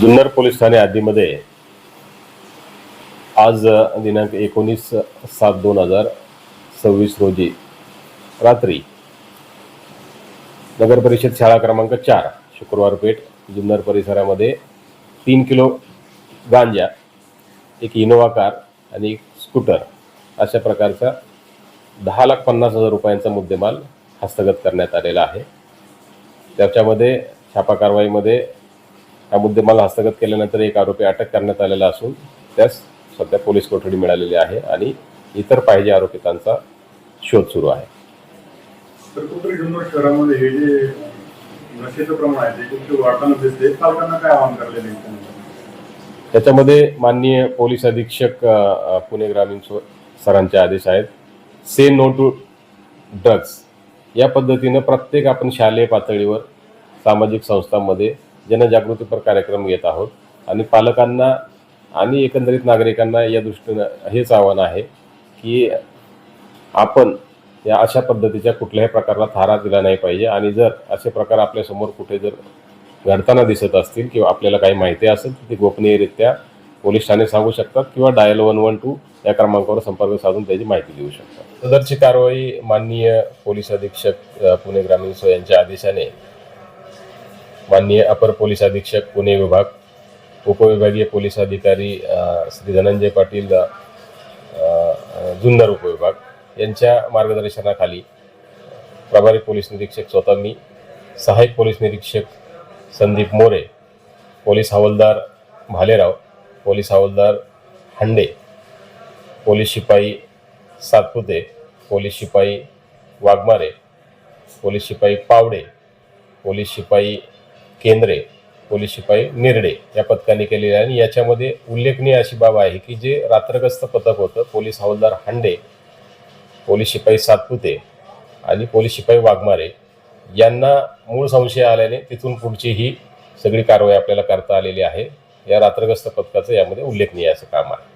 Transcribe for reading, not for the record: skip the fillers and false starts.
Junnar police Thane हद्दीमध्ये आज दिनांक 19/7/2026 रोजी रात्री नगर परिषद शाळा क्रमांक 4 शुक्रवार पेठ जुन्नर परिसरामध्ये 3 किलो गांजा, एक इनोवा कार आणि एक स्कूटर अशा प्रकारचा 10,50,000 रुपयांचा मुद्देमाल हस्तगत करण्यात आलेला आहे। त्याच्यामध्ये छापा कारवाईमध्ये हा मुद्देमाल हस्तगत केल्यानंतर एक आरोपी अटक करण्यात आलेला असून त्यास सध्या पोलीस कोठडी मिळालेली आहे आणि इतर पाहिजे आरोपितांचा शोध सुरू आहे। तर कुठे जुन्नर शहरामध्ये हे जे नशेचं प्रमाण आहे ते खूप वाढताना दिसते, पालकांना काय आवाहन करलेलं आहे? त्याच्यामध्ये माननीय पोलीस अधीक्षक पुणे ग्रामीण सरांचे आदेश आहेत, से नो टू ड्रग्स या पद्धतीनं प्रत्येक आपण शालेय पातळीवर सामाजिक संस्थांमध्ये जनजागृतीपर कार्यक्रम घेत आहोत आणि पालकांना आणि एकंदरीत नागरिकांना या दृष्टीनं हेच आव्हान आहे की आपण या अशा पद्धतीच्या कुठल्याही प्रकाराला थारा दिला नाही पाहिजे आणि जर असे प्रकार आपल्यासमोर कुठे जर घडताना दिसत असतील किंवा आपल्याला काही माहिती असेल तर ती गोपनीयरित्या पोलीस ठाणे सांगू शकतात किंवा डायल 112 या क्रमांकावर संपर्क साधून त्याची माहिती देऊ शकतात। सदरची कारवाई माननीय पोलीस अधीक्षक पुणे ग्रामीण यांच्या आदेशाने माननीय अपर पोलीस अधीक्षक पुणे विभाग, उपविभागीय पोलीस अधिकारी श्री धनंजय पाटील जुन्नर उपविभाग यांच्या मार्गदर्शनाखाली प्रभारी पोलीस निरीक्षक स्वतः मी, सहाय्यक पोलीस निरीक्षक संदीप मोरे, पोलीस हवालदार भालेराव, पोलीस हवालदार हंडे, पोलीस शिपाई सातपुते, पोलीस शिपाई वाघमारे, पोलीस शिपाई पावडे, पोलीस शिपाई केंद्रे, पोलीस शिपाई निर्डे या पथकाने केलेले आहे। आणि याच्यामध्ये उल्लेखनीय अशी बाब आहे की जे रात्रगस्त पथक होतं, पोलीस हवालदार हंडे, पोलीस शिपाई सातपुते आणि पोलीस शिपाई वाघमारे यांना मूळ संशय आल्याने तिथून पुढची ही सगळी कारवाई आपल्याला करता आलेली आहे। या रात्रगस्त पथकाचं यामध्ये उल्लेखनीय असं काम आहे।